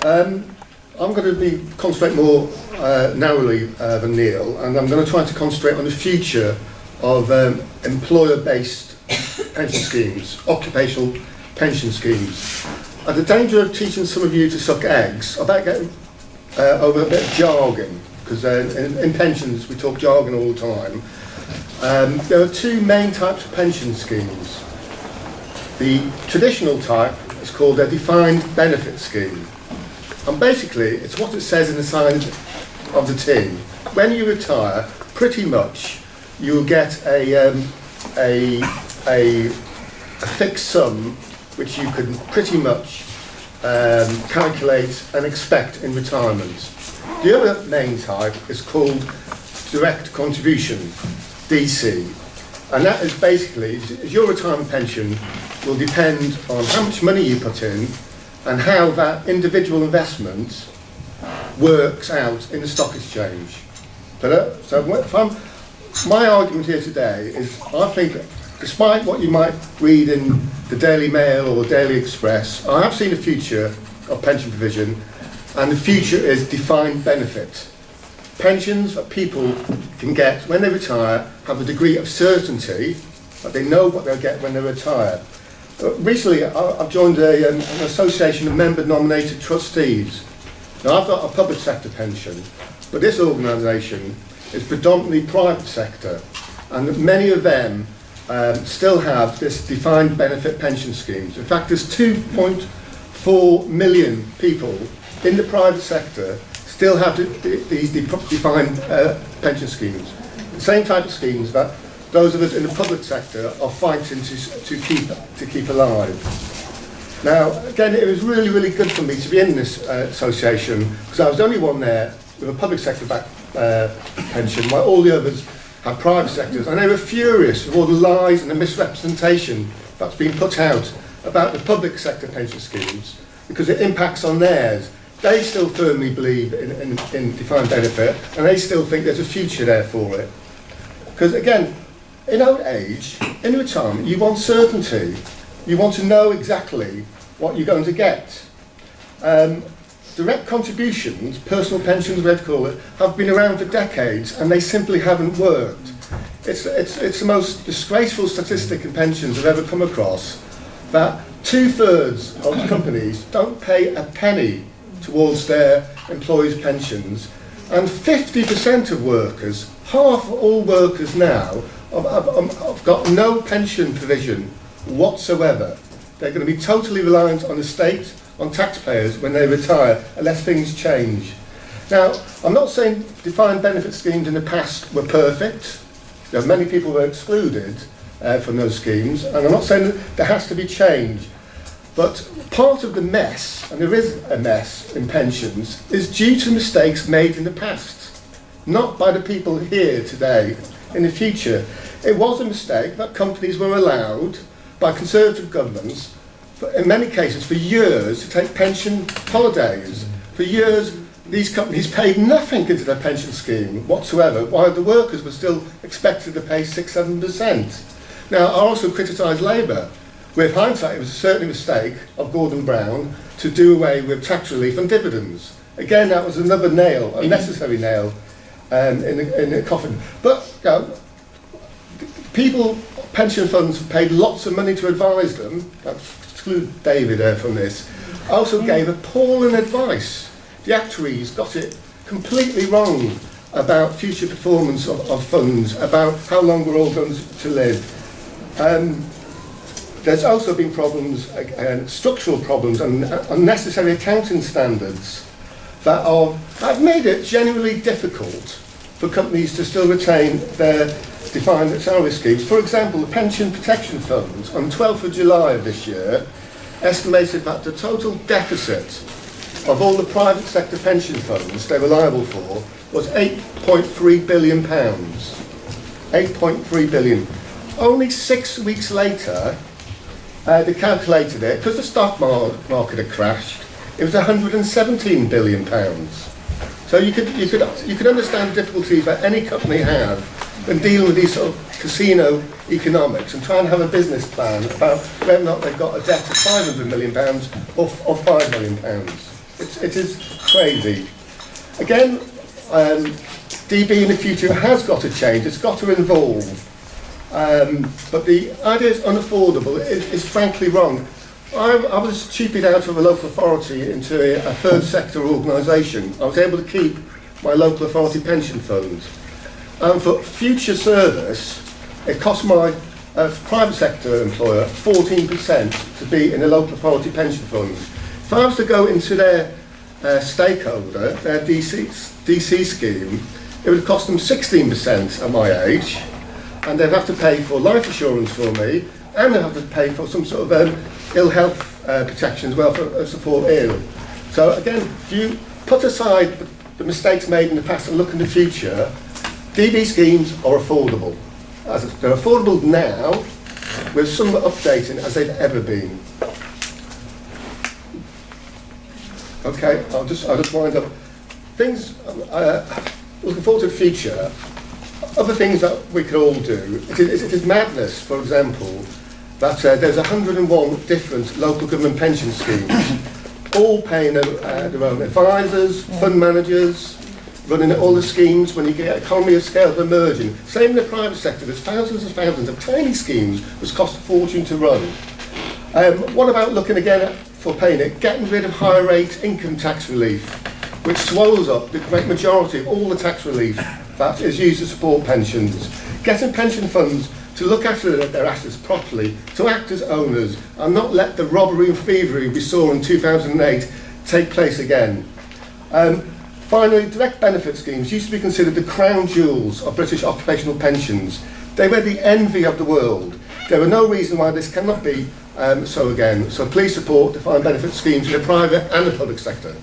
I'm going to concentrate more narrowly than Neil, and I'm going to try to concentrate on the future of employer-based pension schemes, occupational pension schemes. At the danger of teaching some of you to suck eggs, I better get over a bit of jargon, because in pensions we talk jargon all the time. There are two main types of pension schemes. The traditional type is called a defined benefit scheme. And basically, it's what it says in the side of the tin. When you retire, pretty much you'll get a fixed sum which you can pretty much calculate and expect in retirement. The other main type is called direct contribution, DC. And that is basically, your retirement pension will depend on how much money you put in and how that individual investment works out in the stock exchange. My argument here today is, I think, despite what you might read in the Daily Mail or Daily Express, I have seen a future of pension provision, and the future is defined benefit. Pensions that people can get when they retire have a degree of certainty that they know what they'll get when they retire. Recently, I've joined an association of member-nominated trustees. Now, I've got a public sector pension, but this organisation is predominantly private sector, and many of them still have this defined benefit pension schemes. In fact, there's 2.4 million people in the private sector still have these defined pension schemes. The same type of schemes that those of us in the public sector are fighting to keep alive. Now, again, it was really, really good for me to be in this association, because I was the only one there with a public sector pension, while all the others had private sectors, and they were furious with all the lies and the misrepresentation that's been put out about the public sector pension schemes, because it impacts on theirs. They still firmly believe in defined benefit, and they still think there's a future there for it. Because again, in old age, in retirement, you want certainty. You want to know exactly what you're going to get. Direct contributions, personal pensions, whatever you call it, have been around for decades, and they simply haven't worked. It's the most disgraceful statistic in pensions I've ever come across, that 2/3 of companies don't pay a penny towards their employees' pensions, and 50% of workers, half of all workers now, have got no pension provision whatsoever. They're going to be totally reliant on the state, on taxpayers when they retire, unless things change. Now, I'm not saying defined benefit schemes in the past were perfect. There are many people who were excluded from those schemes, and I'm not saying that there has to be change. But part of the mess, and there is a mess in pensions, is due to mistakes made in the past, not by the people here today. In the future, it was a mistake that companies were allowed by conservative governments, in many cases for years, to take pension holidays. For years, these companies paid nothing into their pension scheme whatsoever, while the workers were still expected to pay 6-7%. Now, I also criticise Labour. With hindsight, it was certainly a mistake of Gordon Brown to do away with tax relief and dividends. Again, that was another nail, a necessary nail in the coffin. But pension funds paid lots of money to advise them. Exclude David from this. Also gave appalling advice. The actuaries got it completely wrong about future performance of funds, about how long we're all going to live. There's also been problems, structural problems and unnecessary accounting standards that have made it genuinely difficult for companies to still retain their defined salary schemes. For example, the pension protection funds on 12th of July of this year estimated that the total deficit of all the private sector pension funds they were liable for was £8.3 billion. 8.3 billion. Only 6 weeks later, they calculated it, because the stock market had crashed, it was £117 billion. So you could understand difficulties that any company have when dealing with these sort of casino economics and trying to have a business plan about whether or not they've got a debt of £500 million or £5 million. It is crazy. Again, DB in the future has got to change, it's got to evolve. But the idea is unaffordable is frankly wrong. I was cheapied out of a local authority into a third sector organisation. I was able to keep my local authority pension fund. And for future service, it cost my private sector employer 14% to be in a local authority pension fund. If I was to go into their stakeholder, their DC scheme, it would cost them 16% at my age, and they'd have to pay for life insurance for me, and they'd have to pay for some sort of ill health protection as well for support ill. So again, if you put aside the mistakes made in the past and look in the future, DB schemes are affordable. They're affordable now, with some updating as they've ever been. Okay, I'll just wind up. Things, looking forward to the future, other things that we could all do, it is madness, for example, that there's 101 different local government pension schemes, all paying their own advisors, fund managers, running all the schemes. When you get economy of scale of emerging. Same in the private sector, there's thousands and thousands of tiny schemes which cost a fortune to run. What about looking again for paying it, getting rid of higher rate income tax relief, which swallows up the great majority of all the tax relief that is used to support pensions, getting pension funds to look after their assets properly, to act as owners, and not let the robbery and thievery we saw in 2008 take place again. Finally, direct benefit schemes used to be considered the crown jewels of British occupational pensions. They were the envy of the world. There were no reason why this cannot be so again. So please support defined benefit schemes in the private and the public sector.